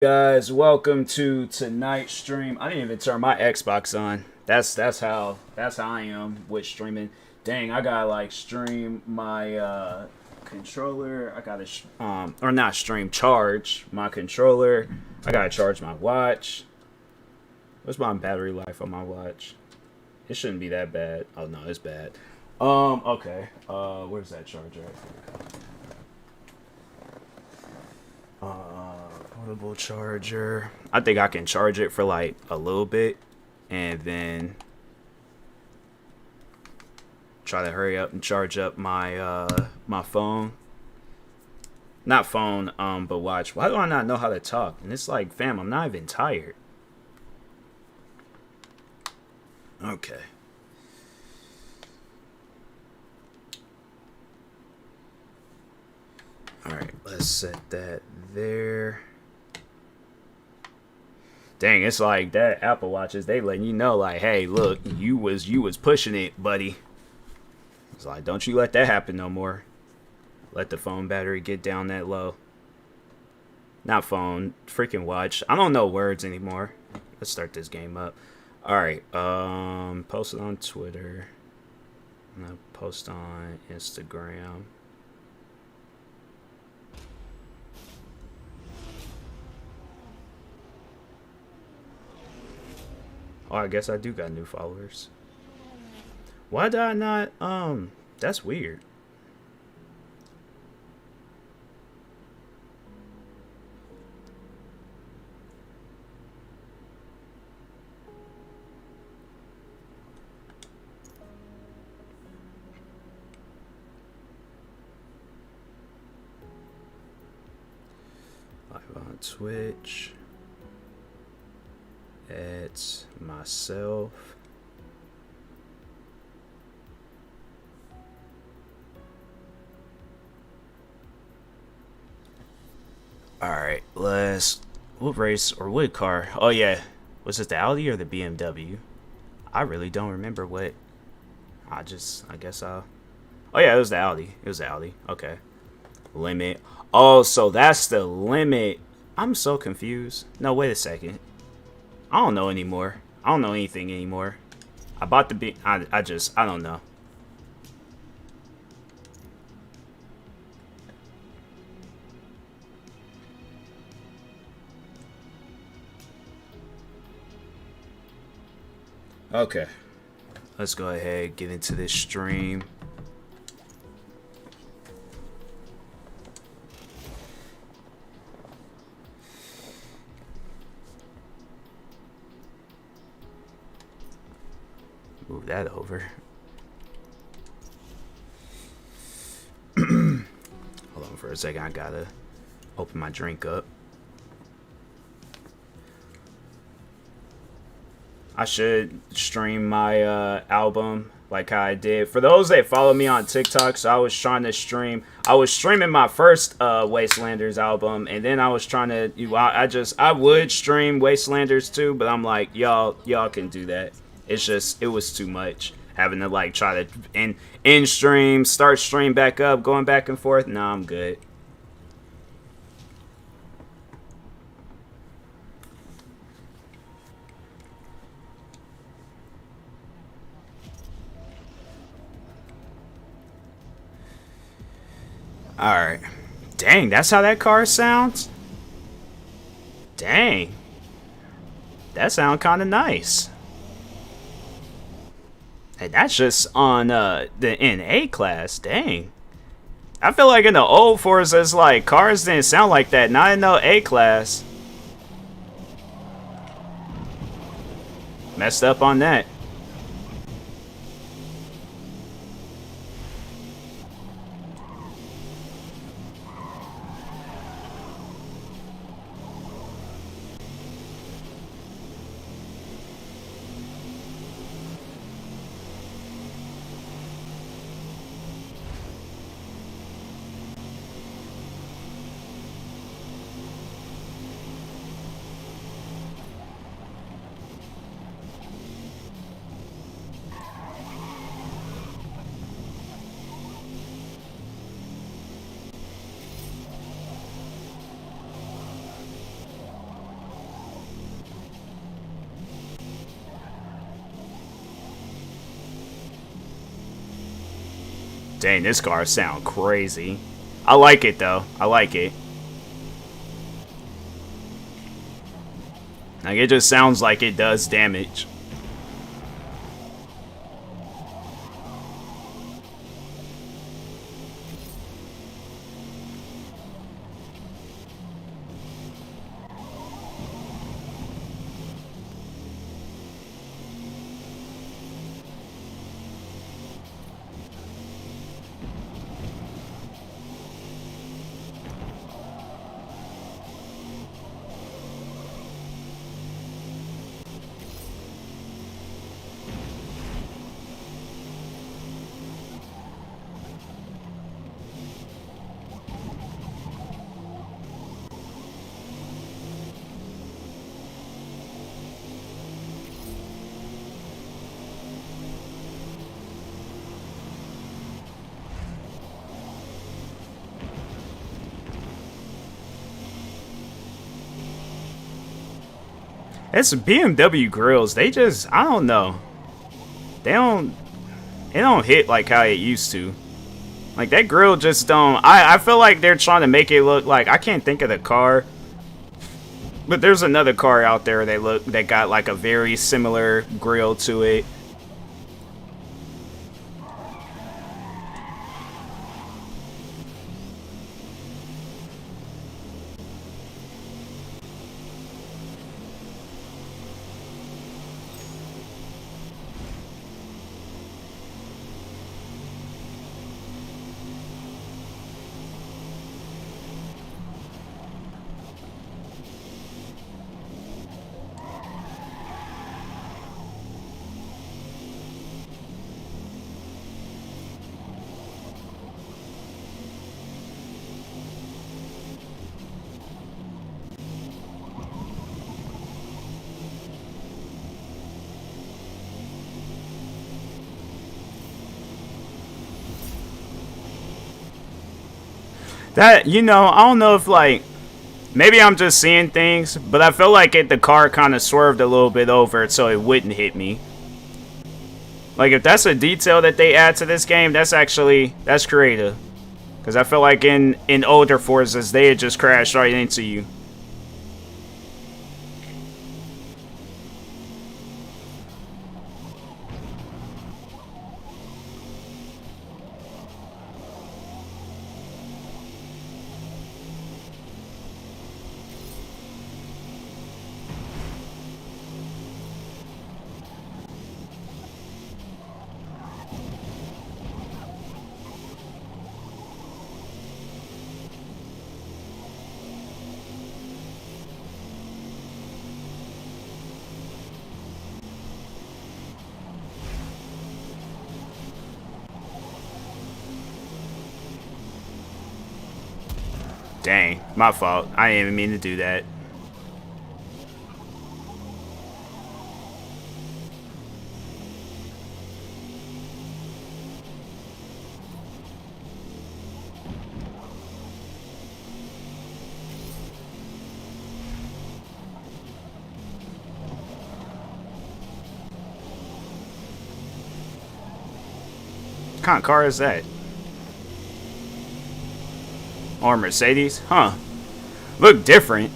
Guys, welcome to tonight's stream. I didn't even turn my Xbox on. That's how I am with streaming. Dang, I gotta like stream my controller. I gotta or not stream, charge my controller. I gotta charge my watch. What's my battery life on my watch? It shouldn't be that bad. Oh no, it's bad. Okay. Where's that charger at? Portable charger. I think I can charge it for like a little bit and then try to hurry up and charge up my my phone. Not phone, but watch. Why do I not know how to talk? And it's like, fam, I'm not even tired. Okay. Alright, let's set that there. Dang, it's like that Apple Watches, they letting you know like, hey, look, you was pushing it, buddy. It's like, don't you let that happen no more. Let the phone battery get down that low. Not phone, freaking watch. I don't know words anymore. Let's start this game up. Alright, post it on Twitter. I'm gonna post on Instagram. Oh, I guess I do got new followers. Why did I not, that's weird. Live on Twitch. It's myself. Alright, what race or what car? Oh yeah, was it the Audi or the BMW? I really don't remember what. I guess I'll. Oh yeah, it was the Audi. It was the Audi. Okay. Limit. Oh, so that's the limit. I'm so confused. No, wait a second. I don't know anymore. I don't know anything anymore. I bought the B. I don't know. Okay. Let's go ahead and get into this stream. Move that over. Hold on for a second. I gotta open my drink up. I should stream my album like how I did. For those that follow me on TikTok, so I was trying to stream. I was streaming my first Wastelanders album, and then I was trying to. I would stream Wastelanders too, but I'm like, y'all can do that. It's just, it was too much having to like try to end stream, start stream back up, going back and forth. Nah, I'm good. Alright. Dang, that's how that car sounds? Dang. That sounds kind of nice. Hey, that's just on the NA class. Dang. I feel like in the old Forza's, like, cars didn't sound like that. Not in no A class. Messed up on that. Dang, this car sound crazy. I like it though. I like it. Like, it just sounds like it does damage. It's BMW grills. They just, I don't know. They don't, it don't hit like how it used to. Like, that grill just don't, I feel like they're trying to make it look like, I can't think of the car. But there's another car out there that got like a very similar grill to it. That, you know, I don't know if, like, maybe I'm just seeing things, but I feel like the car kind of swerved a little bit over so it wouldn't hit me. Like, if that's a detail that they add to this game, that's creative. Because I feel like in older Forzas, they had just crashed right into you. Dang, my fault. I didn't even mean to do that. What kind of car is that? Or Mercedes? Huh. Look different.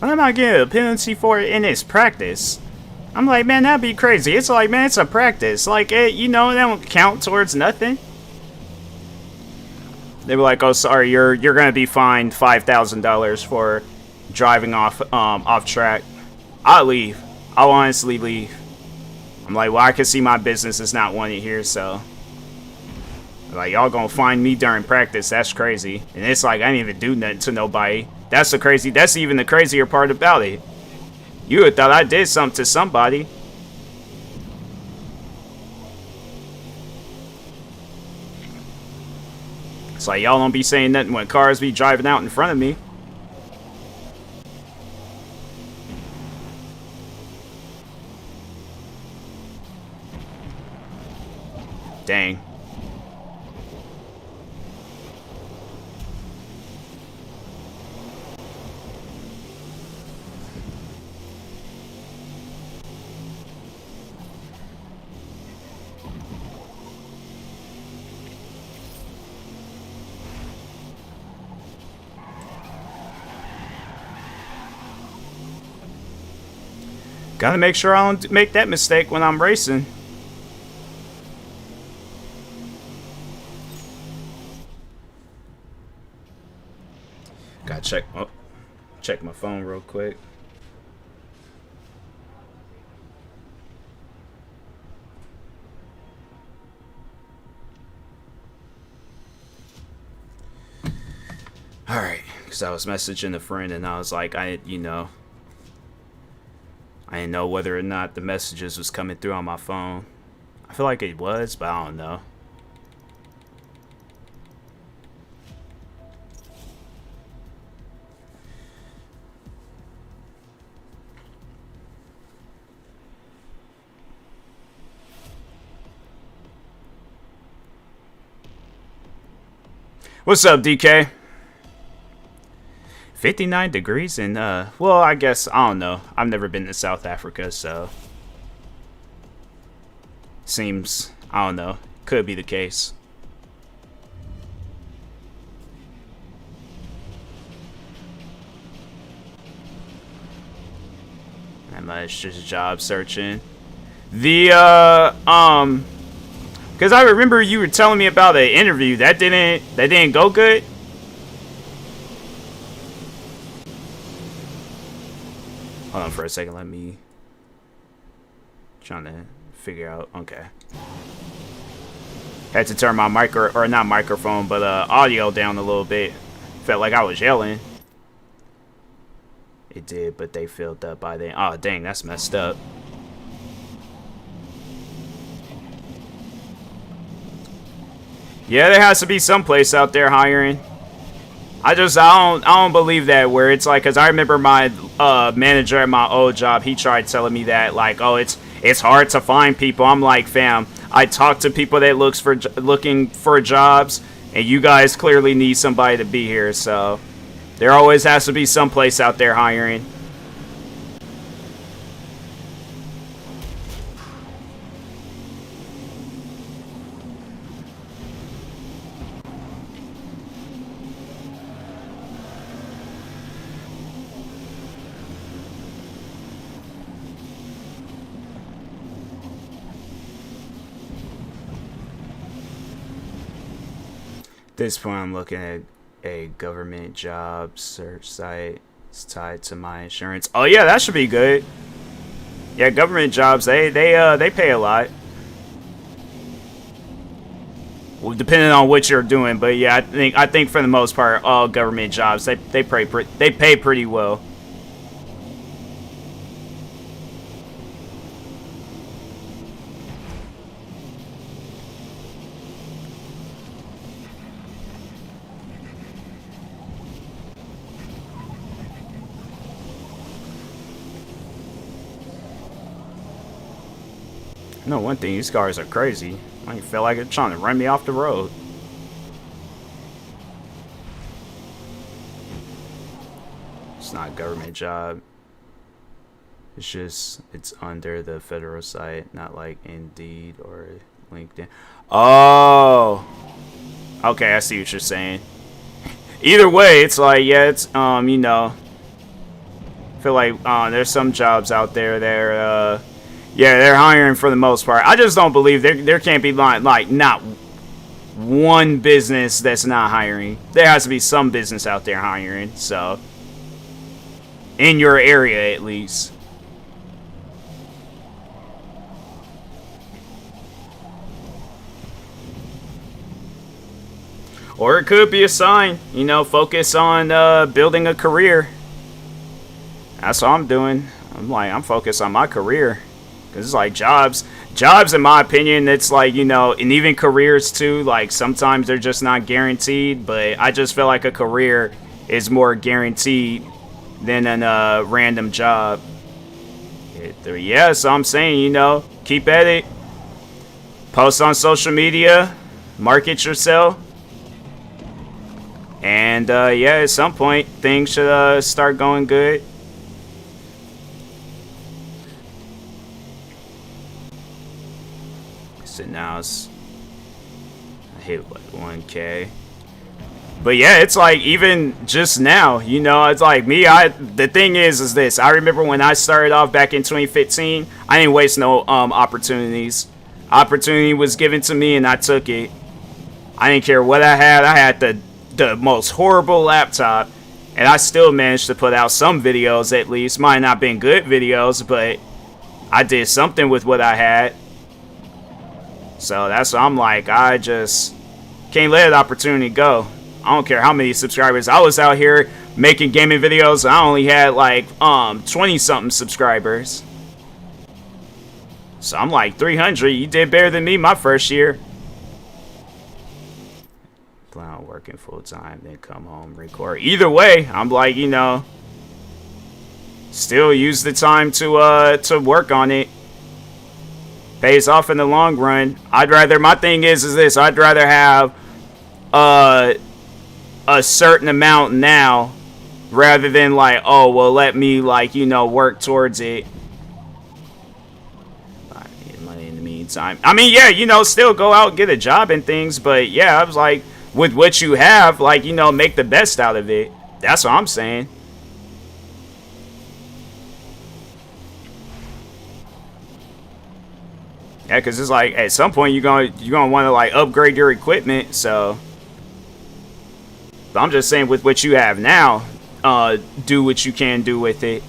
I'm not getting a penalty for it in its practice. I'm like, man, that'd be crazy. It's like, man, it's a practice. Like, you know, that won't count towards nothing. They were like, oh, sorry, you're gonna be fined $5,000 for driving off track. I'll leave. I'll honestly leave. I'm like, well, I can see my business is not wanted here, so like y'all gonna find me during practice. That's crazy. And it's like I didn't even do nothing to nobody. That's even the crazier part about it. You would thought I did something to somebody. It's like y'all don't be saying nothing when cars be driving out in front of me. Dang. Gotta make sure I don't make that mistake when I'm racing. Gotta check my phone real quick. Alright, because I was messaging a friend and I was like, I didn't know whether or not the messages was coming through on my phone. I feel like it was, but I don't know. What's up, DK? 59 degrees and well, I guess I don't know. I've never been to South Africa, so seems, I don't know, could be the case. That much just job searching. The because I remember you were telling me about an interview that didn't go good. Hold on for a second. Let me trying to figure out. Okay. Had to turn my not microphone, but audio down a little bit. Felt like I was yelling. It did, but they filled up by then. Oh dang, that's messed up. Yeah, there has to be some place out there hiring. I don't believe that where it's like, cause I remember my manager at my old job, he tried telling me that like, oh, it's hard to find people. I'm like, fam, I talk to people that looking for jobs, and you guys clearly need somebody to be here. So there always has to be some place out there hiring. At this point, I'm looking at a government job search site. It's tied to my insurance. Oh yeah, that should be good. Yeah, government jobs, they pay a lot. Well, depending on what you're doing, but yeah, I think for the most part, all government jobs they pay pretty well. No, one thing, these cars are crazy. I feel like it's trying to run me off the road. It's not a government job. It's just, it's under the federal site, not like Indeed or LinkedIn. Oh! Okay, I see what you're saying. Either way, it's like, yeah, it's, you know, I feel like there's some jobs out there that yeah, they're hiring for the most part. I just don't believe there can't be like not one business that's not hiring. There has to be some business out there hiring. So in your area, at least. Or it could be a sign, you know, focus on building a career. That's what I'm doing. I'm focused on my career. Because it's like jobs, in my opinion, it's like, you know, and even careers too, like sometimes they're just not guaranteed. But I just feel like a career is more guaranteed than a random job. Yeah, so I'm saying, you know, keep at it. Post on social media. Market yourself. And yeah, at some point things should start going good. So now I hit like 1K. But yeah, it's like even just now, you know, it's like me. The thing is this. I remember when I started off back in 2015, I didn't waste no opportunities. Opportunity was given to me and I took it. I didn't care what I had. I had the most horrible laptop, and I still managed to put out some videos at least. Might not been good videos, but I did something with what I had. So that's what I'm like. I just can't let that opportunity go. I don't care how many subscribers. I was out here making gaming videos. I only had like 20 something subscribers. So I'm like 300. You did better than me my first year. Plan on working full time, then come home, record. Either way, I'm like, you know, still use the time to work on it. Pays off in the long run. My thing is this. I'd rather have a certain amount now rather than like, oh, well, let me like, you know, work towards it. I need money in the meantime. I mean, yeah, you know, still go out and get a job and things, but yeah, I was like, with what you have, like, you know, make the best out of it. That's what I'm saying. Yeah, because it's like at some point you're gonna want to like upgrade your equipment. So, but I'm just saying with what you have now, do what you can do with it.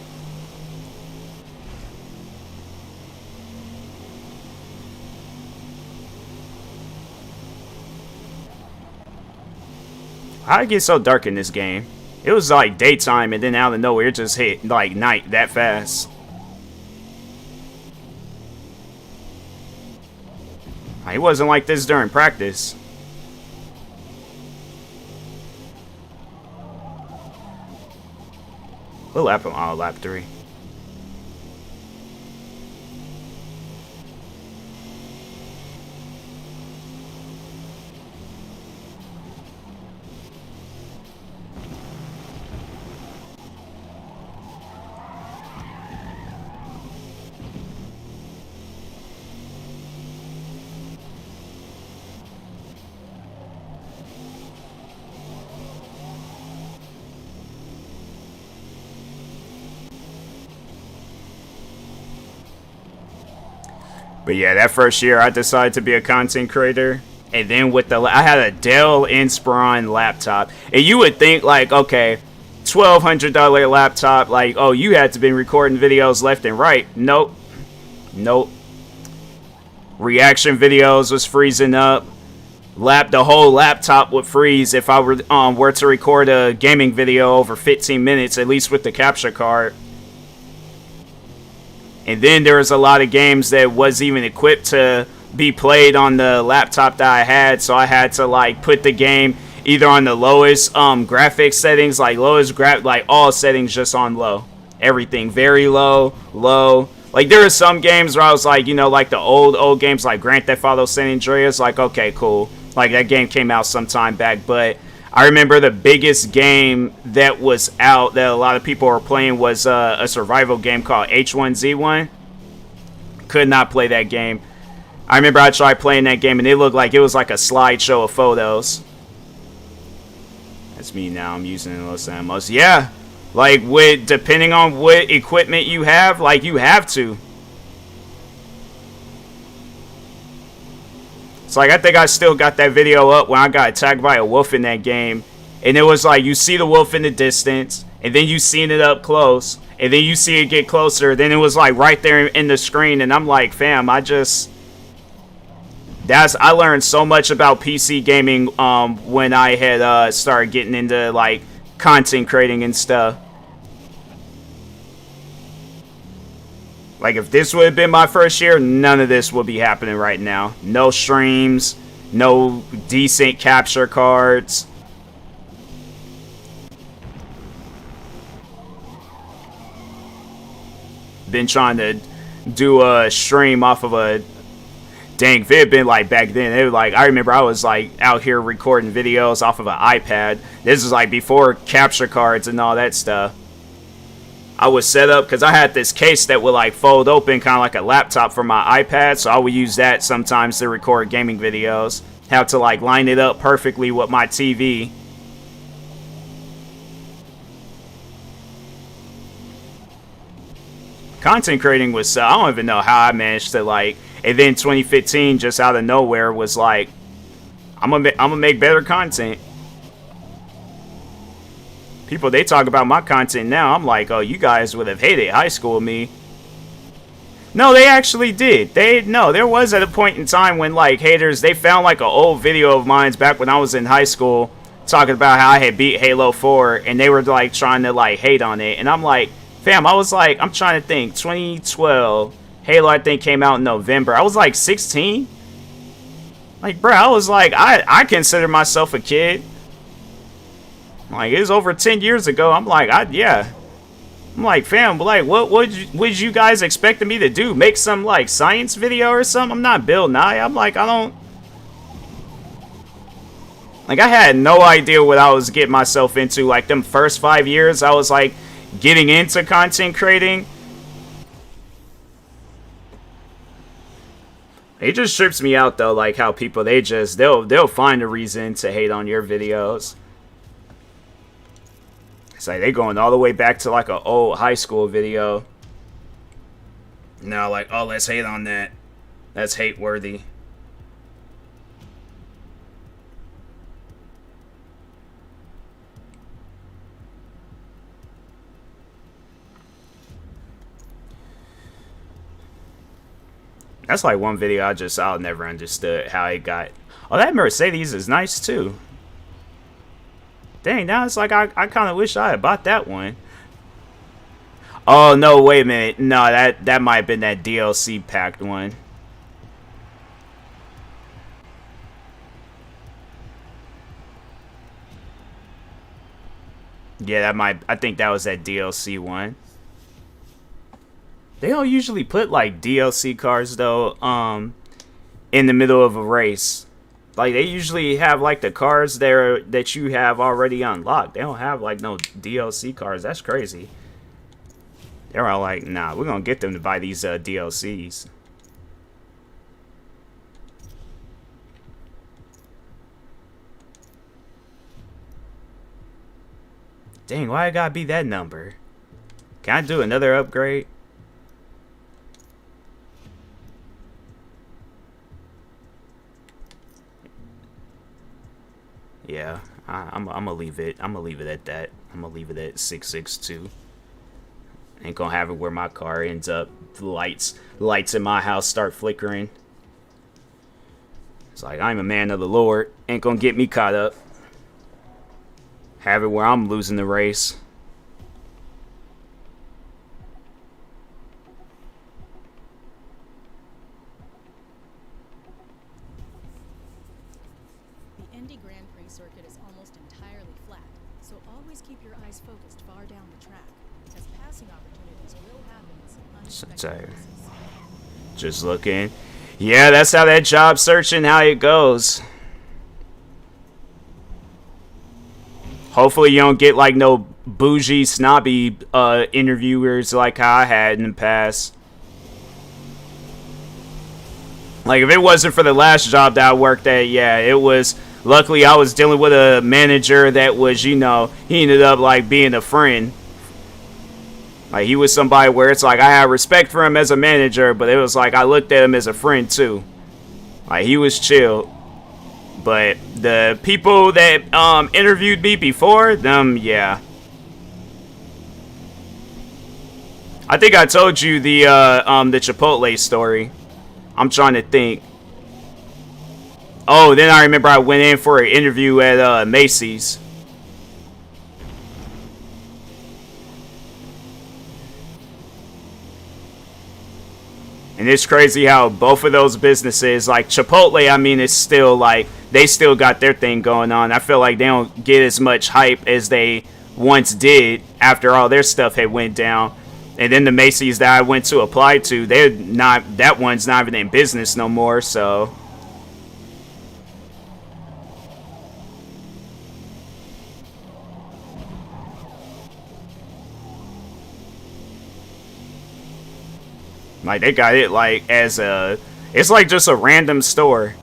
How'd it get so dark in this game? It was like daytime and then out of nowhere it just hit like night that fast. It wasn't like this during practice. What lap am I on? Lap 3. But yeah, that first year I decided to be a content creator. And then with I had a Dell Inspiron laptop. And you would think like, okay, $1,200 laptop, like, oh, you had to be recording videos left and right. Nope. Nope. Reaction videos was freezing up. The whole laptop would freeze if I were to record a gaming video over 15 minutes, at least with the capture card. And then there was a lot of games that wasn't even equipped to be played on the laptop that I had, so I had to like put the game either on the lowest graphics settings, like like all settings just on low. Everything very low. Like there were some games where I was like, you know, like the old games like Grand Theft Auto San Andreas, like okay, cool. Like that game came out some time back, but I remember the biggest game that was out that a lot of people were playing was a survival game called H1Z1. Could not play that game. I remember I tried playing that game and it looked like it was like a slideshow of photos. That's me now. I'm using Los Alamos. Yeah, like depending on what equipment you have, like you have to. It's like I think I still got that video up when I got attacked by a wolf in that game. And it was like you see the wolf in the distance, and then you seen it up close, and then you see it get closer. Then it was like right there in the screen, and I'm like, fam, I learned so much about PC gaming when I had started getting into like content creating and stuff. Like if this would have been my first year, none of this would be happening right now. No streams, no decent capture cards. Been trying to do a stream off of a dang, if it had been like back then, it was like, I remember I was like out here recording videos off of an iPad. This is like before capture cards and all that stuff. I was set up because I had this case that would like fold open kind of like a laptop for my iPad, so I would use that sometimes to record gaming videos. Have to like line it up perfectly with my TV. Content creating was, I don't even know how I managed to like, and then 2015 just out of nowhere was like, I'm gonna make better content. People, they talk about my content now. I'm like, oh, you guys would have hated high school me. No, they actually did. No, there was at a point in time when like haters, they found like an old video of mine back when I was in high school talking about how I had beat Halo 4 and they were like trying to like hate on it. And I'm like, fam, I was like, I'm trying to think, 2012, Halo I think came out in November. I was like 16. Like, bro, I was like, I consider myself a kid. Like, it was over 10 years ago. I'm like, yeah. I'm like, fam, like, what would you guys expect me to do? Make some, like, science video or something? I'm not Bill Nye. I'm like, I don't... Like, I had no idea what I was getting myself into. Like, them first 5 years, I was, like, getting into content creating. It just trips me out, though, like, how people, they'll find a reason to hate on your videos. It's like they going all the way back to like an old high school video. Now like, oh, let's hate on that. That's hate worthy. That's like one video I never understood how it got. Oh, that Mercedes is nice too. Dang, now it's like I kind of wish I had bought that one. Oh, no, wait a minute. No, that might have been that DLC packed one. Yeah, I think that was that DLC one. They don't usually put like DLC cars though, in the middle of a race. Like, they usually have, like, the cars there that you have already unlocked. They don't have, like, no DLC cars. That's crazy. They're all like, nah, we're gonna get them to buy these DLCs. Dang, why it gotta be that number? Can I do another upgrade? Yeah, I'm gonna leave it. I'm gonna leave it at that. I'm gonna leave it at 662. Ain't gonna have it where my car ends up. The lights in my house start flickering. It's like, I'm a man of the Lord. Ain't gonna get me caught up. Have it where I'm losing the race. Circuit is almost entirely flat, so always keep your eyes focused far down the track, as passing opportunities will happen in some unexpected places. Just looking. Yeah, that's how that job searching, how it goes. Hopefully you don't get like no bougie, snobby interviewers like how I had in the past. Like, if it wasn't for the last job that I worked at, yeah, it was... Luckily, I was dealing with a manager that was, you know, he ended up, like, being a friend. Like, he was somebody where it's like, I had respect for him as a manager, but it was like, I looked at him as a friend, too. Like, he was chill. But the people that interviewed me before, them, yeah. I think I told you the Chipotle story. I'm trying to think. Oh, then I remember I went in for an interview at Macy's. And it's crazy how both of those businesses, like Chipotle, I mean, it's still like, they still got their thing going on. I feel like they don't get as much hype as they once did after all their stuff had went down. And then the Macy's that I went to apply to, they're not, that one's not even in business no more, so. Like, they got it, like, as a... It's, like, just a random store.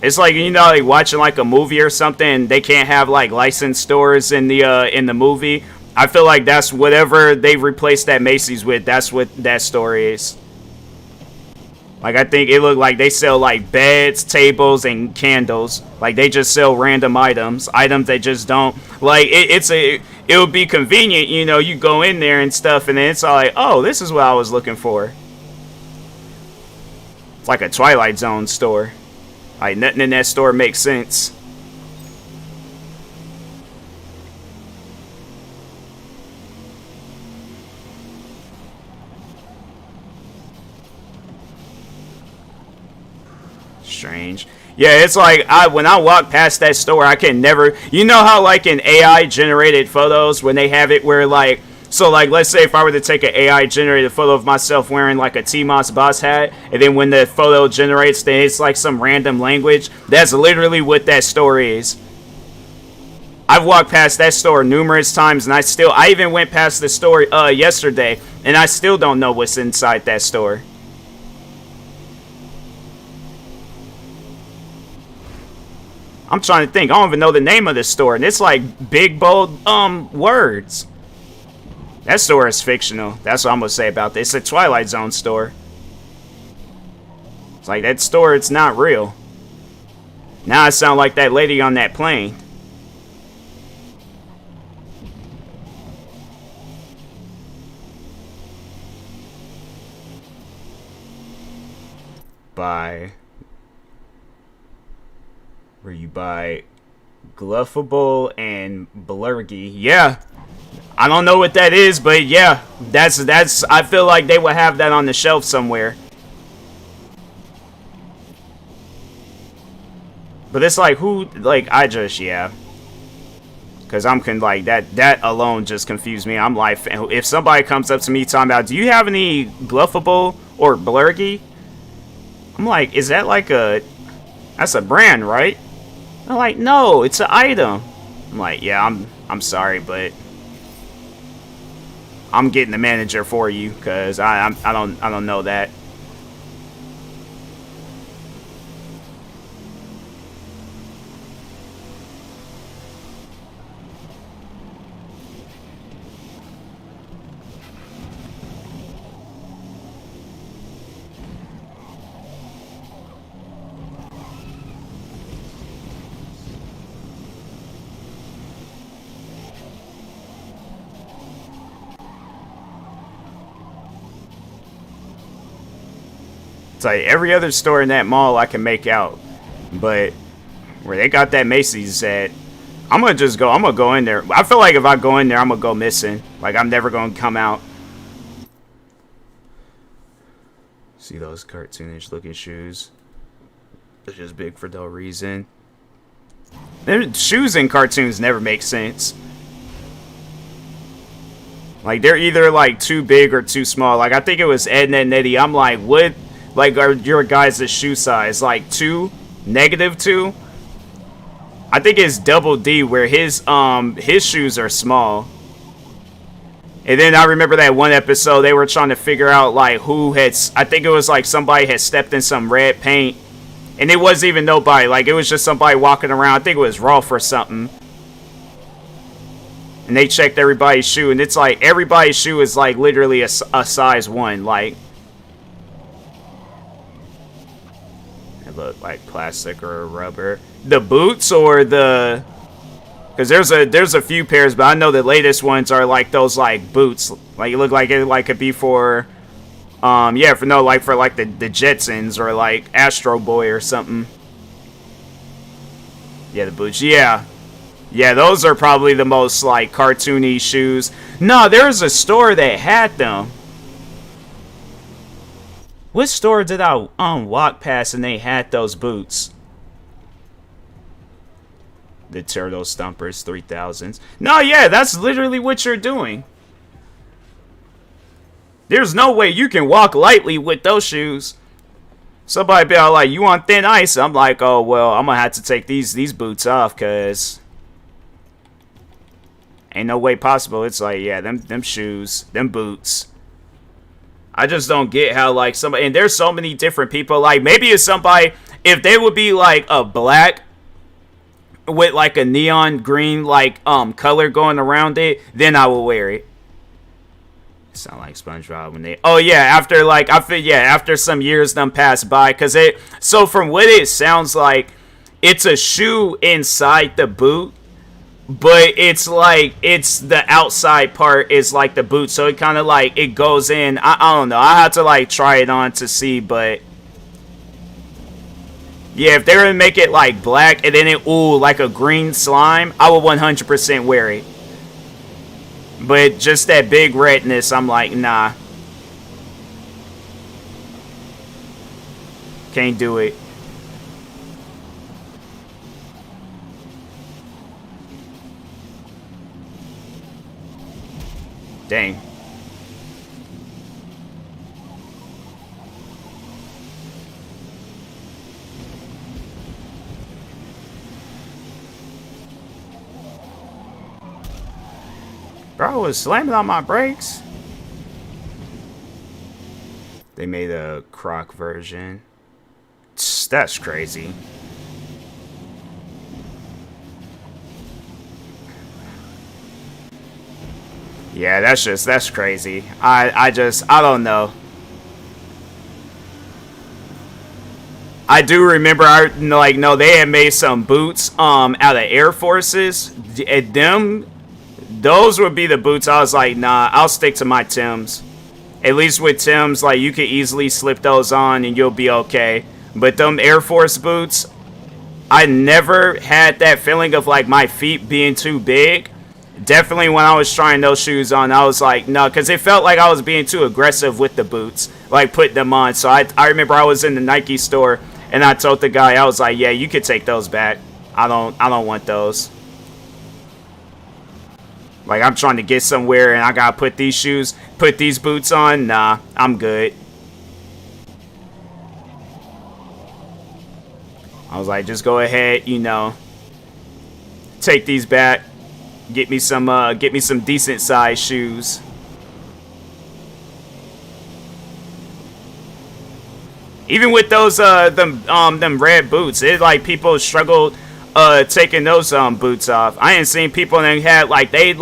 It's like, you know, like, watching, like, a movie or something, and they can't have, like, licensed stores in the movie. I feel like that's whatever they've replaced that Macy's with, that's what that store is. Like, I think it looked like they sell, like, beds, tables, and candles. Like, they just sell random items. Items they just don't... Like, it would be convenient, you know, you go in there and stuff, and then it's all like, oh, this is what I was looking for. Like a Twilight Zone store. Like, nothing in that store makes sense. Strange. Yeah, it's like, when I walk past that store, I can never... You know how, like, in AI generated photos, when they have it where, like... So, like, let's say if I were to take an AI-generated photo of myself wearing, like, a TMossBoss hat, and then when the photo generates, then it's, like, some random language. That's literally what that store is. I've walked past that store numerous times, and I even went past the store yesterday, and I still don't know what's inside that store. I'm trying to think. I don't even know the name of the store, and it's, like, big, bold, words. That store is fictional. That's what I'm going to say about this. It's a Twilight Zone store. It's like, that store, it's not real. Now I sound like that lady on that plane. Where you buy Gluffable and Blurgy. Yeah. I don't know what that is, but yeah, that's I feel like they would have that on the shelf somewhere. But it's like, who, like, yeah. Because like, that alone just confused me. I'm like, if somebody comes up to me talking about, do you have any Gluffable or Blurgy? I'm like, is that like that's a brand, right? I'm like, no, it's an item. I'm like, yeah, I'm sorry, but I'm getting the manager for you, because I don't know that. It's like every other store in that mall I can make out, but where they got that Macy's at, I'm gonna go in there. I feel like if I go in there, I'm gonna go missing. Like, I'm never gonna come out. See those cartoonish looking shoes? They're just big for no reason. Shoes in cartoons never make sense. Like, they're either like too big or too small. Like, I think it was Ed, Ed and Eddie. I'm like, what? Like, are your guys' shoe size like 2, -2? I think it's Double D where his shoes are small. And then I remember that one episode they were trying to figure out like who had, I think it was like somebody had stepped in some red paint, and it wasn't even nobody. Like, it was just somebody walking around. I think it was Rolf or something. And they checked everybody's shoe, and it's like everybody's shoe is like literally a size 1. Like, it looked like plastic or rubber. The boots or the, because there's a few pairs, but I know the latest ones are like those like boots. Like, it look like it like could be for yeah, for like the Jetsons or like Astro Boy or something. Yeah, the boots. Yeah. Yeah, those are probably the most, like, cartoony shoes. No, there was a store that had them. What store did I walk past and they had those boots? The Turtle Stumpers 3000s. No, yeah, that's literally what you're doing. There's no way you can walk lightly with those shoes. Somebody be all like, you want thin ice? I'm like, oh, well, I'm going to have to take these boots off because ain't no way possible. It's like, yeah, them shoes, them boots. I just don't get how, like, somebody, and there's so many different people. Like, maybe if somebody, if they would be, like, a black with, like, a neon green, like, color going around it, then I will wear it. Sound like SpongeBob when they, oh yeah, after like I feel, yeah, after some years done pass by, because it, so from what it sounds like, it's a shoe inside the boot, but it's like, it's the outside part is like the boot, so it kind of like, it goes in, I don't know, I have to like try it on to see, but yeah, if they were to make it like black and then it, ooh, like a green slime, I would 100% wear it. But just that big redness, I'm like, nah. Can't do it. Dang. Bro, I was slamming on my brakes. They made a croc version. That's crazy. Yeah, that's crazy. I don't know. I do remember, no, they had made some boots out of Air Forces. Those would be the boots I was like, nah, I'll stick to my Tims. At least with Tims, like, you could easily slip those on and you'll be okay. But them Air Force boots, I never had that feeling of, like, my feet being too big. Definitely when I was trying those shoes on, I was like, no, because it felt like I was being too aggressive with the boots, like, putting them on. So I remember I was in the Nike store, and I told the guy, I was like, yeah, you could take those back. I don't want those. Like, I'm trying to get somewhere and I gotta put these boots on. Nah, I'm good. I was like, just go ahead, you know, take these back. Get me some decent sized shoes. Even with those them red boots, it like people struggled taking those boots off. I ain't seen people that had like they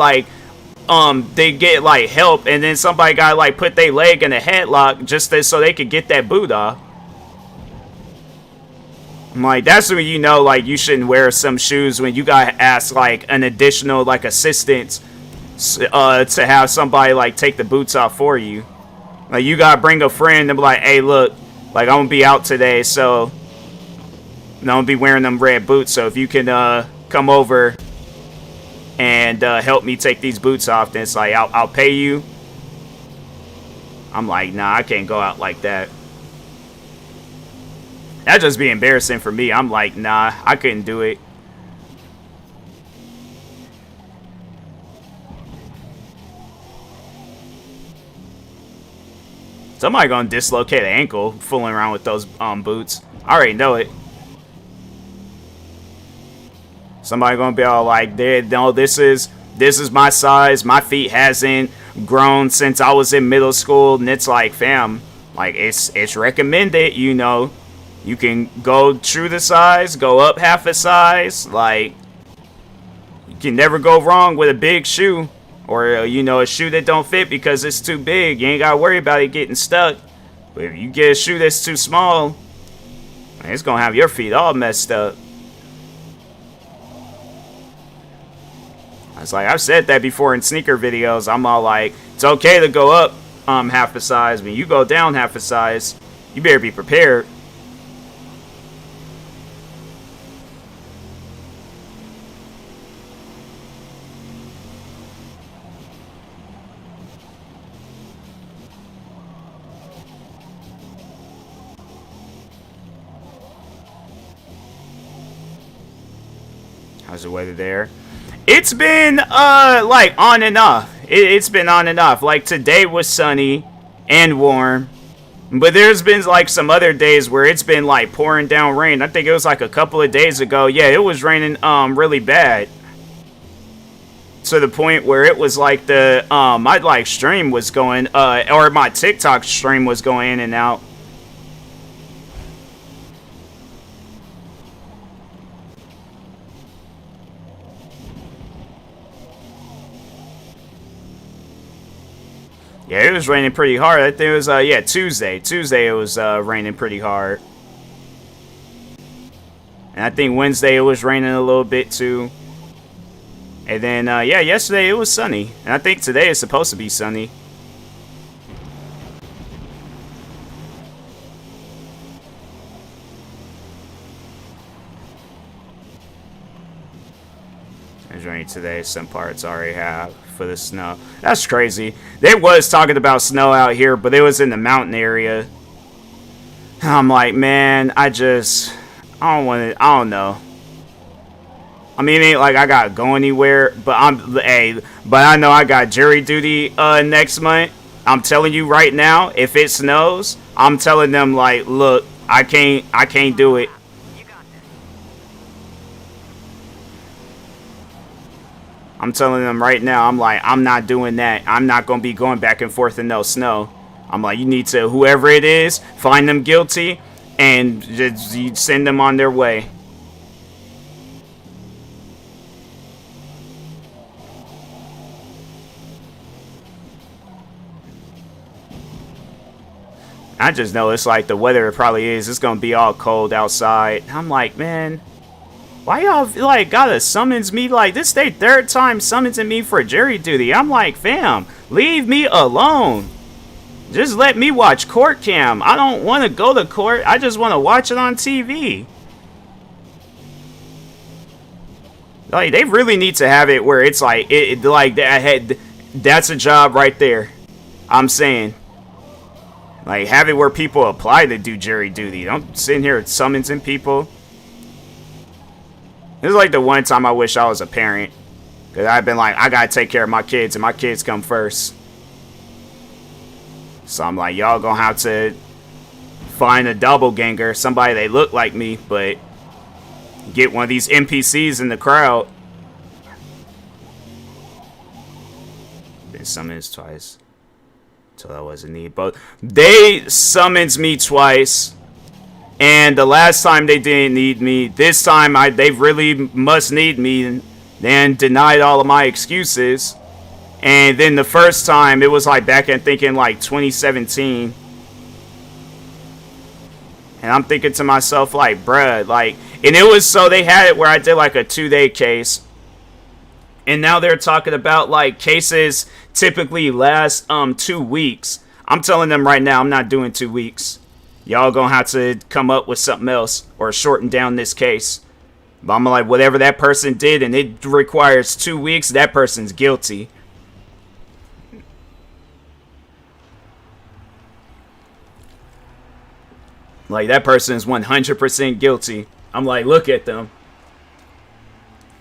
get like help, and then somebody got like put their leg in a headlock just so they could get that boot off. I'm like, that's when you know like you shouldn't wear some shoes, when you gotta ask like an additional like assistance to have somebody like take the boots off for you. Like, you gotta bring a friend and be like, hey, look, like, I'm gonna be out today, so I'm gonna be wearing them red boots, so if you can come over and help me take these boots off, then it's like, I'll pay you. I'm like, nah, I can't go out like that. That'd just be embarrassing for me. I'm like, nah, I couldn't do it. Somebody gonna dislocate an ankle fooling around with those boots. I already know it. Somebody gonna be all like, no, this is my size. My feet hasn't grown since I was in middle school, and it's like, fam, like it's recommended, you know. You can go true the size, go up half a size. Like, you can never go wrong with a big shoe. Or, you know, a shoe that don't fit because it's too big. You ain't got to worry about it getting stuck. But if you get a shoe that's too small, man, it's going to have your feet all messed up. It's like, I've said that before in sneaker videos. I'm all like, it's okay to go up half a size. When you go down half a size, you better be prepared. How's the weather there? It's been like on and off. It's been on and off. Like today was sunny and warm, but there's been like some other days where it's been like pouring down rain. I think it was like a couple of days ago. Yeah, it was raining really bad, to the point where it was like the my like stream was going or my TikTok stream was going in and out. Yeah, it was raining pretty hard. I think it was yeah, Tuesday. Tuesday it was raining pretty hard. And I think Wednesday it was raining a little bit too. And then yeah, yesterday it was sunny. And I think today is supposed to be sunny. It's raining today. Some parts already have for the snow. That's crazy. They was talking about snow out here, but it was in the mountain area. I'm like, man, I don't want it. I don't know. I mean, it ain't like I gotta go anywhere, but but I know I got jury duty next month. I'm telling you right now, if it snows, I'm telling them like, look, I can't do it. I'm telling them right now, I'm like, I'm not doing that. I'm not going to be going back and forth in no snow. I'm like, you need to, whoever it is, find them guilty and just you send them on their way. I just know it's like the weather probably is. It's going to be all cold outside. I'm like, man, why y'all like gotta summons me like this? They third time summoning me for jury duty. I'm like, fam, leave me alone. Just let me watch court cam. I don't want to go to court. I just want to watch it on TV. Like they really need to have it where it's like that's a job right there. I'm saying, like have it where people apply to do jury duty. Don't sit here summoning people. This is like the one time I wish I was a parent. Because I've been like, I gotta take care of my kids, and my kids come first. So I'm like, y'all gonna have to find a doppelganger, somebody that look like me, but get one of these NPCs in the crowd. Been summoned twice. Till I wasn't need. But they summoned me twice. And the last time they didn't need me, this time they really must need me, and denied all of my excuses. And then the first time, it was like back in thinking like 2017. And I'm thinking to myself like, bruh, like, and it was so they had it where I did like a 2-day case. And now they're talking about like cases typically last 2 weeks. I'm telling them right now, I'm not doing 2 weeks. Y'all gonna have to come up with something else or shorten down this case. But I'm like, whatever that person did and it requires 2 weeks, that person's guilty. Like, that person is 100% guilty. I'm like, look at them.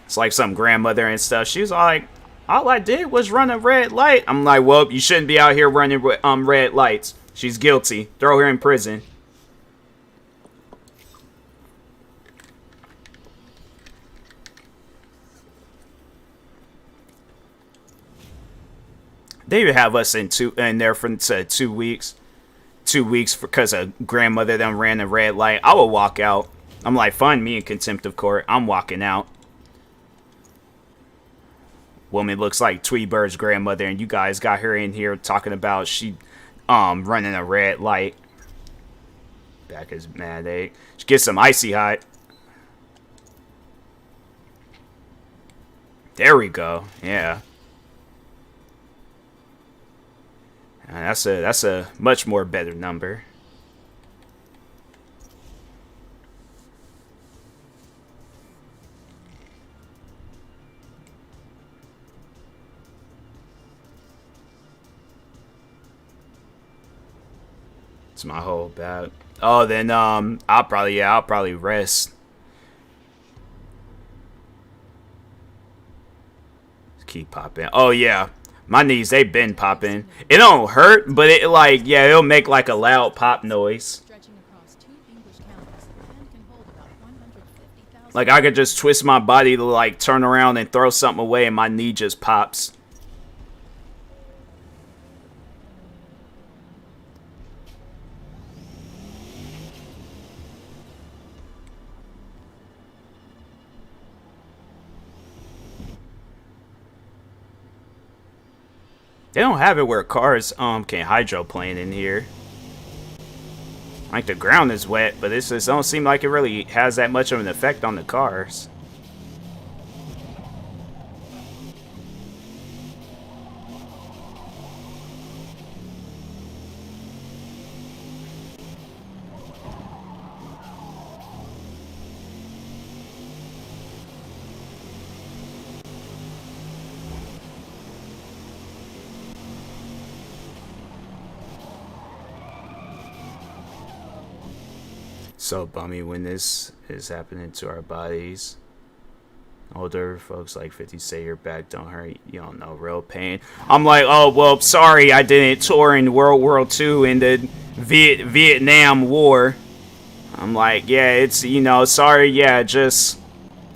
It's like some grandmother and stuff. She was like, all I did was run a red light. I'm like, well, you shouldn't be out here running red lights. She's guilty. Throw her in prison. They would have us in there for 2 weeks. 2 weeks because a grandmother done ran a red light. I will walk out. I'm like, find me in contempt of court. I'm walking out. Woman looks like Tweebird's grandmother, and you guys got her in here talking about she running a red light. Back is mad. They get some icy hot. There we go. Yeah. That's a much more better number. It's my whole bad. Oh, then I'll probably rest. keep popping. Oh yeah, my knees, they been popping. It don't hurt, but it like, yeah, it'll make like a loud pop noise. Stretching across 2 English counties and can hold about 150,000. Like I could just twist my body to like turn around and throw something away and my knee just pops. They don't have it where cars can hydroplane in here. Like the ground is wet, but this just don't seem like it really has that much of an effect on the cars. So bummy when this is happening to our bodies. Older folks like 50 say your back don't hurt. You don't know real pain. I'm like, oh, well, sorry I didn't tour in World War II in the Vietnam War. I'm like, yeah, it's, you know, sorry, yeah, just,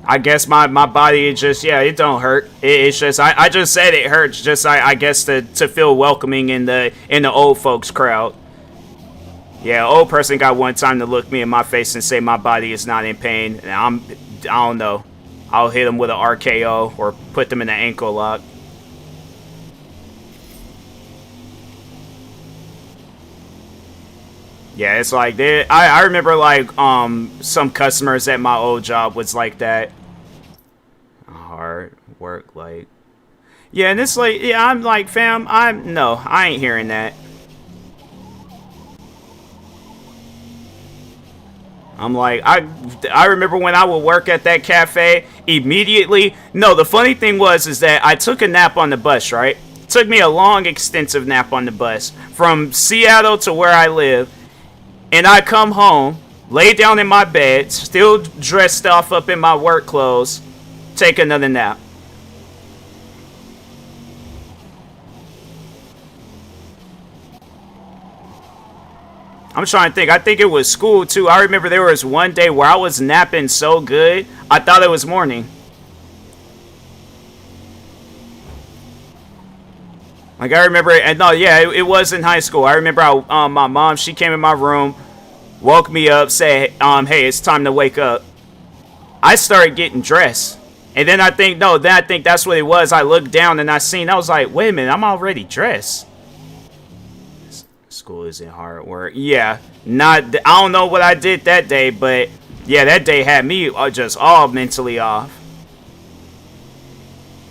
I guess my body, it just, yeah, it don't hurt. It's just, I just said it hurts, just, I guess to feel welcoming in the old folks crowd. Yeah, old person got one time to look me in my face and say my body is not in pain. And I don't know. I'll hit them with an RKO or put them in an ankle lock. Yeah, it's like, I remember like some customers at my old job was like that. Hard work, like. Yeah, and it's like, yeah, I'm like, fam, no, I ain't hearing that. I'm like, I remember when I would work at that cafe, immediately. No, the funny thing was is that I took a nap on the bus, right? It took me a long, extensive nap on the bus from Seattle to where I live. And I come home, lay down in my bed, still dressed up in my work clothes, take another nap. I'm trying to think. I think it was school, too. I remember there was one day where I was napping so good, I thought it was morning. Like, I remember it. And no, yeah, it was in high school. I remember my mom, she came in my room, woke me up, said, hey, it's time to wake up. I started getting dressed. And then I think that's what it was. I looked down and I was like, wait a minute, I'm already dressed. School isn't hard work. Yeah, I don't know what I did that day, but yeah, that day had me just all mentally off.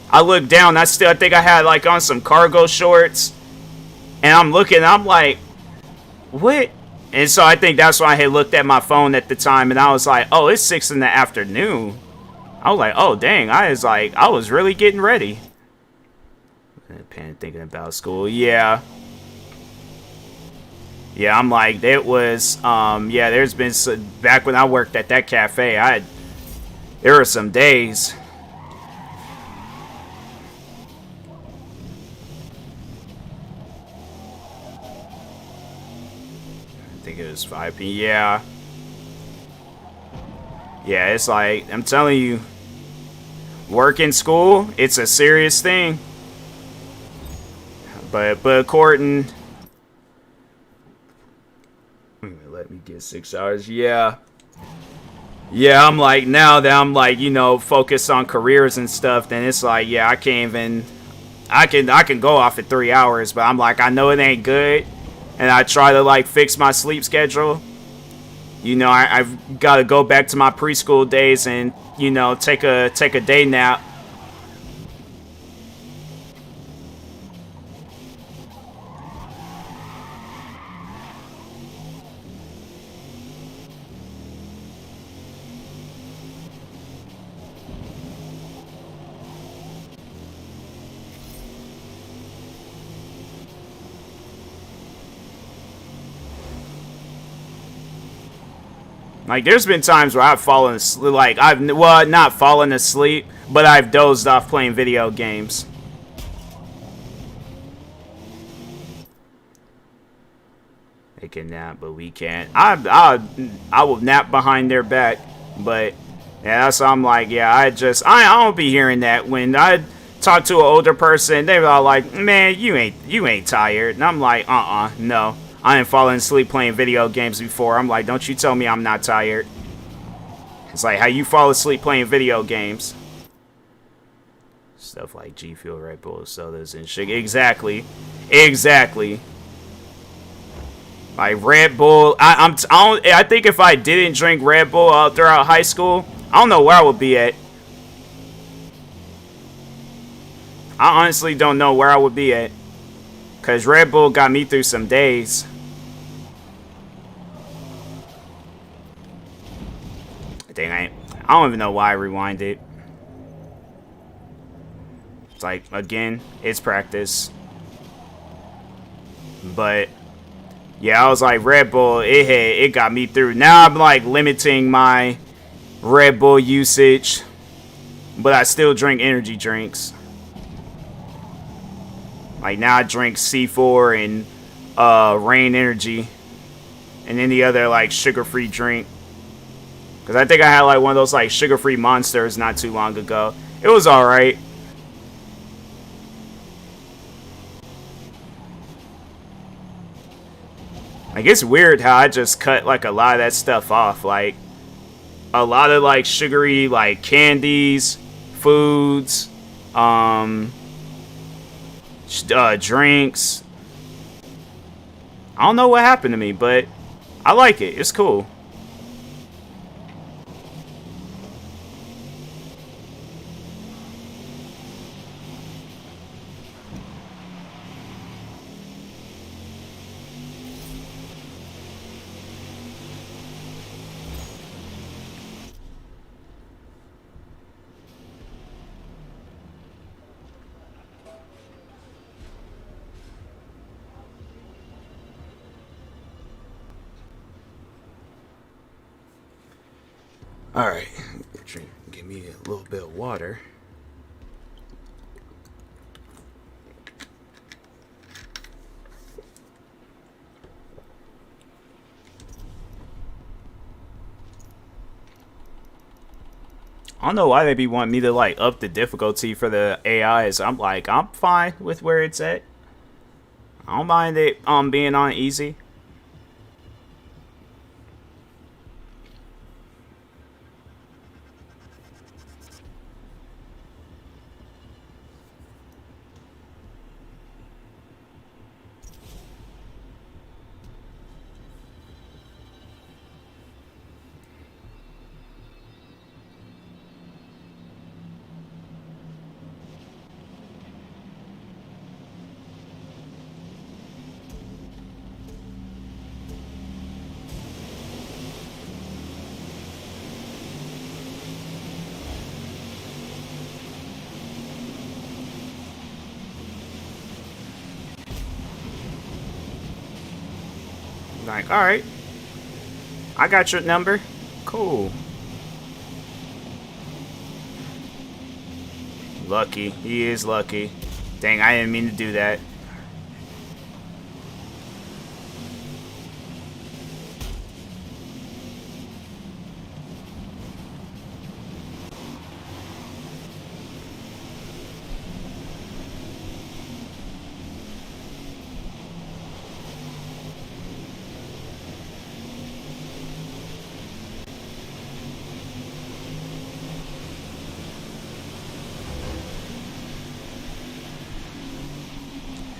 I looked down, I think I had like on some cargo shorts, and I'm looking, I'm like, what? And so I think that's why I had looked at my phone at the time, and I was like, oh, it's 6 in the afternoon. I was like, oh dang, I was really getting ready. Thinking about school, yeah. Yeah, I'm like, it was, yeah, there's been, back when I worked at that cafe, there were some days. I think it was 5 p.m. Yeah. Yeah, it's like, I'm telling you, work in school, it's a serious thing. But according... Let me get 6 hours. Yeah, I'm like, now that I'm like, you know, focused on careers and stuff, then it's like, yeah, I can't even, I can go off at 3 hours, but I'm like, I know it ain't good, and I try to like fix my sleep schedule. You know, I've got to go back to my preschool days and, you know, take a day nap. Like, there's been times where I've fallen asleep, like, not fallen asleep, but I've dozed off playing video games. They can nap, but we can't. I will nap behind their back, but yeah, that's why I'm like, yeah, I don't be hearing that. When I talk to an older person, they're all like, man, you ain't tired, and I'm like, no, I ain't fallen asleep playing video games before. I'm like, don't you tell me I'm not tired. It's like how you fall asleep playing video games. Stuff like G Fuel, Red Bull, sodas, and sugar. Exactly. Like Red Bull, I think if I didn't drink Red Bull throughout high school, I don't know where I would be at. I honestly don't know where I would be at, cause Red Bull got me through some days. Dang, I don't even know why I rewinded. It's like, again, it's practice. But yeah, I was like, Red Bull, it got me through. Now I'm like limiting my Red Bull usage, but I still drink energy drinks. Like now I drink C4 and Rain Energy and any other like sugar-free drink. Cause I think I had like one of those like sugar-free Monsters not too long ago. It was alright. Like, it's weird how I just cut like a lot of that stuff off. Like a lot of like sugary like candies, foods, drinks. I don't know what happened to me, but I like it. It's cool. Alright, give me a little bit of water. I don't know why they be wanting me to like up the difficulty for the AIs. I'm like, I'm fine with where it's at. I don't mind it being on easy. Like, alright. I got your number. Cool. Lucky. He is lucky. Dang, I didn't mean to do that.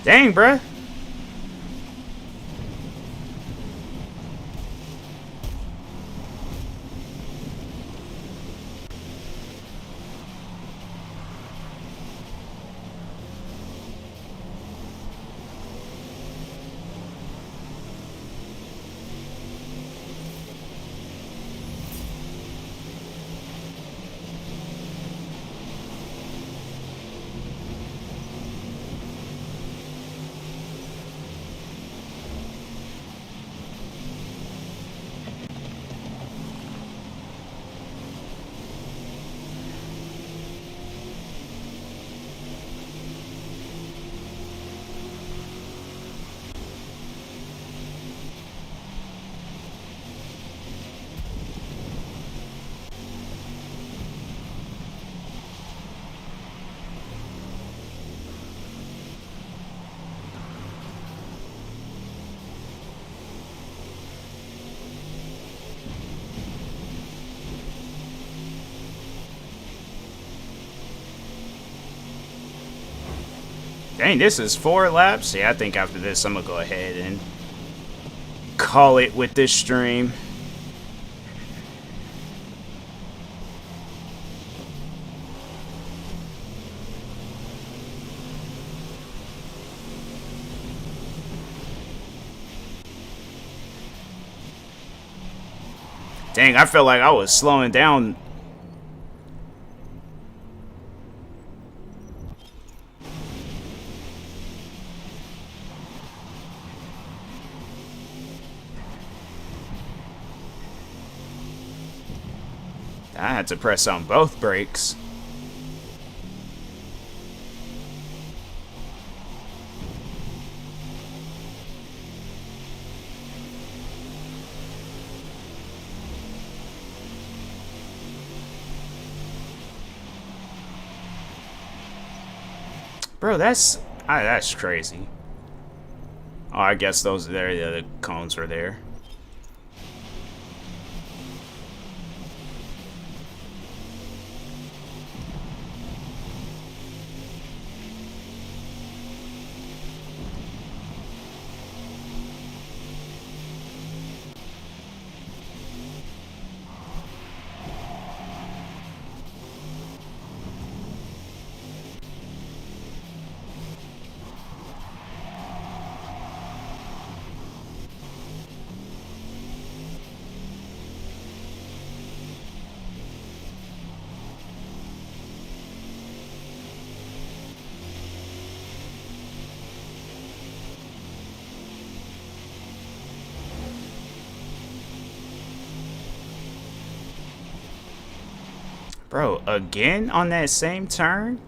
Dang, bruh. Dang, this is 4 laps? Yeah, I think after this, I'm gonna go ahead and call it with this stream. Dang, I felt like I was slowing down. I had to press on both brakes. Bro, that's crazy. Oh, I guess those there, the other cones were there. Bro, again on that same turn?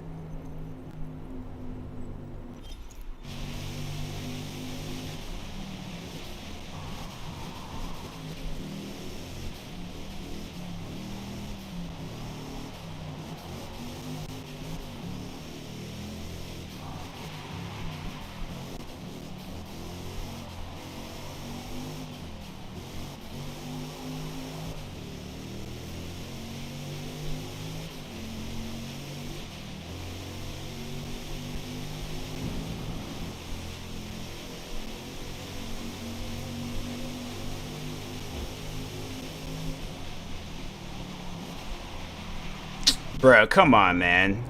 Bro, come on, man.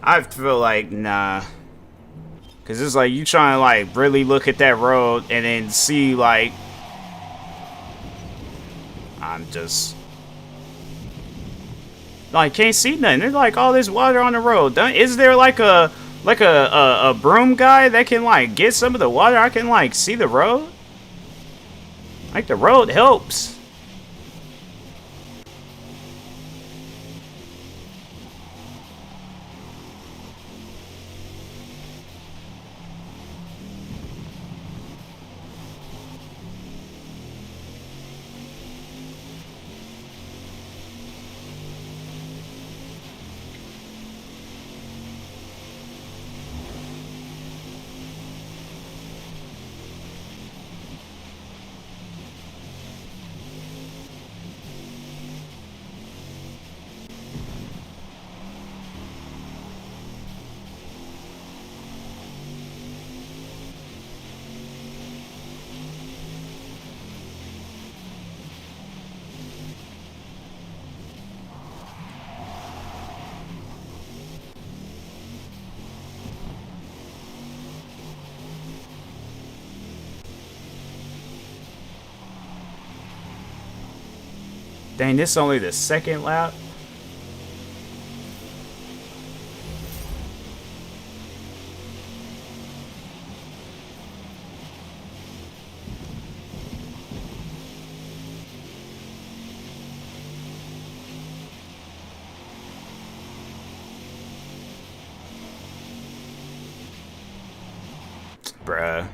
I feel like, nah. Because it's like you trying to, like, really look at that road and then see, like... I'm just... Like, can't see nothing. There's, like, all this water on the road. Is there, like, a broom guy that can, like, get some of the water? I can, like, see the road? Like, the road helps. Dang, this is only the second lap? Bruh.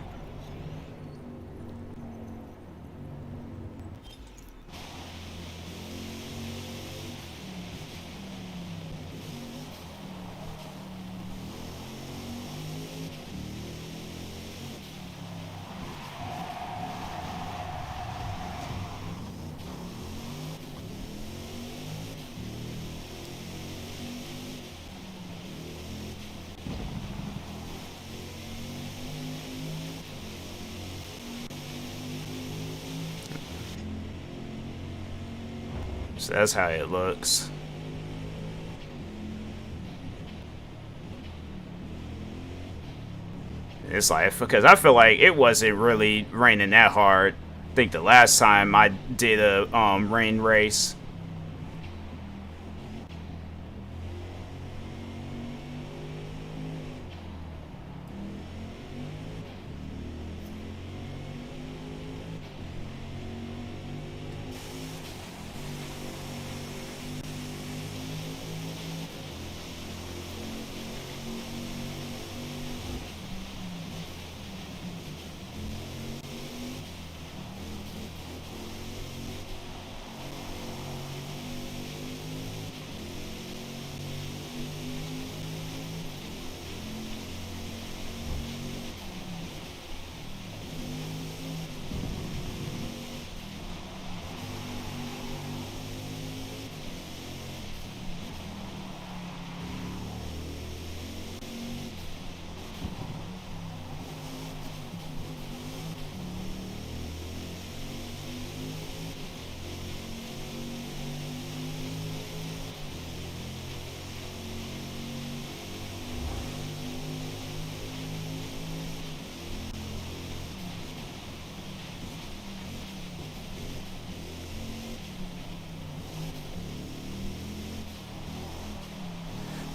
So that's how it looks. It's like, because I feel like it wasn't really raining that hard. I think the last time I did a rain race.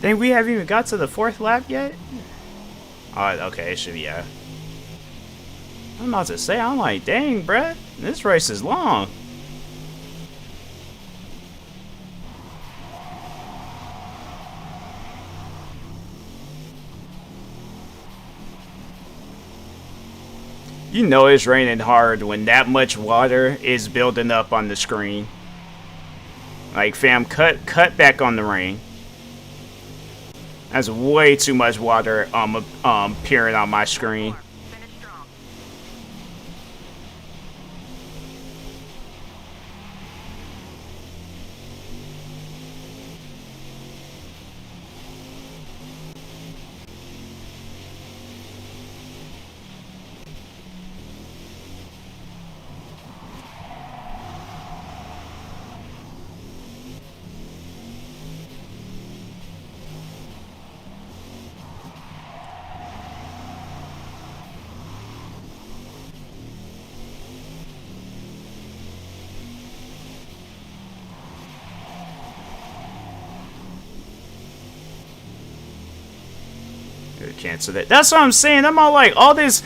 Think we haven't even got to the 4th lap yet? Oh, okay, it should be, yeah. I'm about to say, I'm like, dang, bruh, this race is long. You know it's raining hard when that much water is building up on the screen. Like, fam, cut back on the rain. That's way too much water appearing on my screen. Cancel that. That's what I'm saying. I'm all like, all this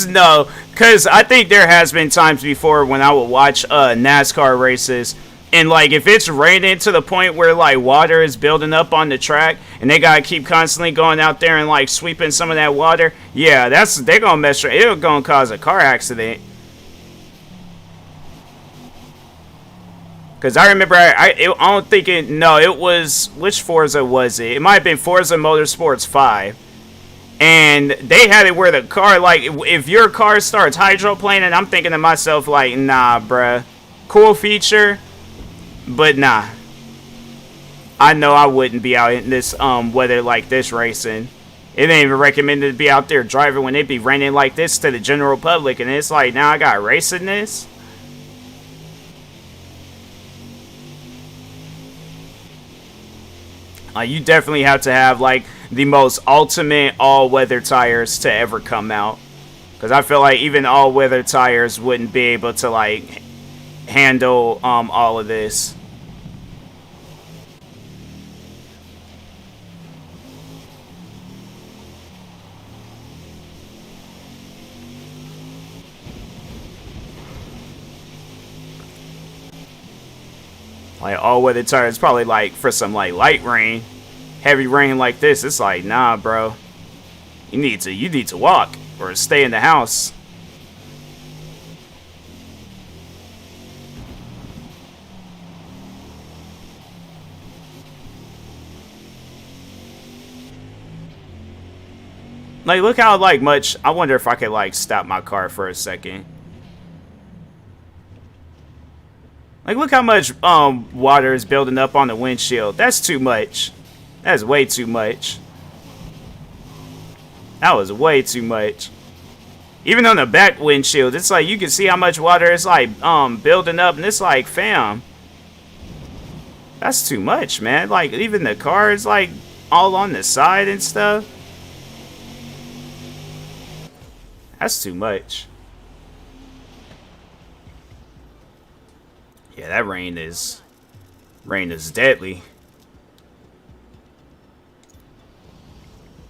no, because I think there has been times before when I would watch NASCAR races, and like if it's raining to the point where like water is building up on the track, and they gotta keep constantly going out there and like sweeping some of that water, yeah, they're gonna mess. It's gonna cause a car accident. Because I remember, I don't think it. No, it was, which Forza was it? It might have been Forza Motorsports 5. And they had it where the car, like, if your car starts hydroplaning, I'm thinking to myself, like, nah, bruh. Cool feature, but nah. I know I wouldn't be out in this weather like this racing. It ain't even recommended to be out there driving when it be raining like this to the general public. And it's like, now I got racing this? You definitely have to have, like, the most ultimate all-weather tires to ever come out. Because I feel like even all-weather tires wouldn't be able to, like, handle all of this. Like, all-weather tires, probably, like, for some, like, light rain. Heavy rain like this, it's like, nah, bro. You need to walk or stay in the house. Like, look how, like, much... I wonder if I could, like, stop my car for a second. Like, look how much water is building up on the windshield. That's too much. That's way too much. That was way too much. Even on the back windshield, it's like you can see how much water is like building up, and it's like, fam. That's too much, man. Like, even the cars, like, all on the side and stuff. That's too much. Yeah, that rain is deadly.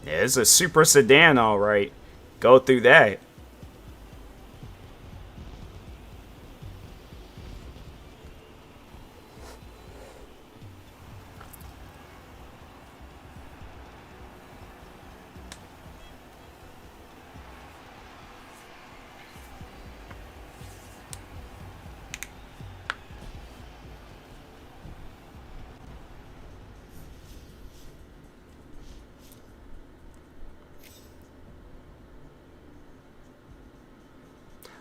Yeah, it's a super sedan, all right. Go through that.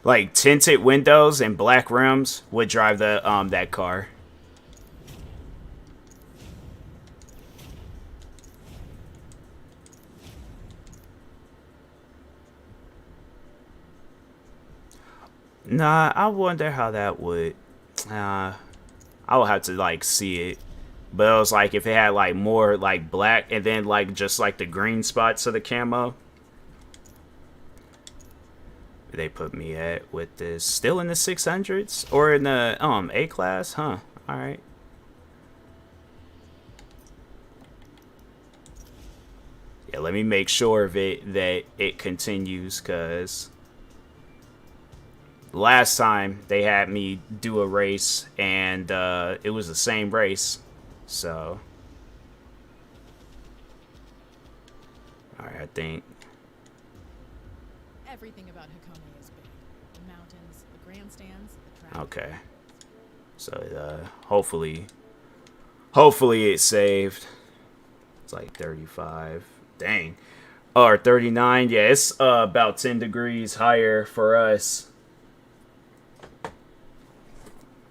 Like tinted windows and black rims would drive the that car. Nah, I wonder how that would. I would have to like see it. But it was like if it had like more like black and then like just like the green spots of the camo. They put me at with this, still in the 600s or in the A class, huh? All right. Yeah, let me make sure of it that it continues, cause last time they had me do a race and it was the same race, so all right, I think. Everything about Hakone is big. The mountains, the grandstands, the track. Okay, so hopefully it saved. It's like 35. Dang. Or 39. Yeah, it's about 10 degrees higher for us.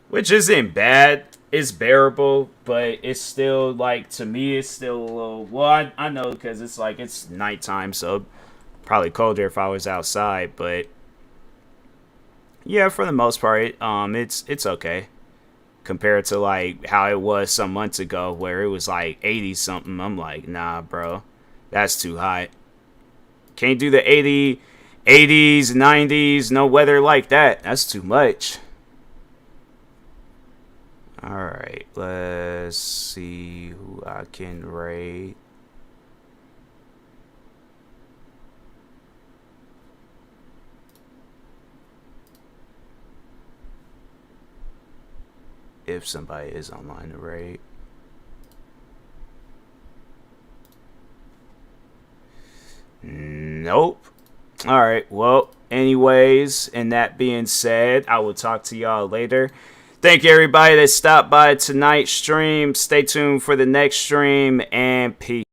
Which isn't bad. It's bearable, but it's still, like, to me, it's still a little... Well, I know because it's, like, it's nighttime, so probably colder if I was outside, but... Yeah, for the most part, it's okay. Compared to, like, how it was some months ago where it was, like, 80-something. I'm like, nah, bro. That's too hot. Can't do the 80s, 90s, no weather like that. That's too much. Alright, let's see who I can raid. If somebody is online to raid. Nope. Alright, well, anyways, and that being said, I will talk to y'all later. Thank you, everybody that stopped by tonight's stream. Stay tuned for the next stream, and peace.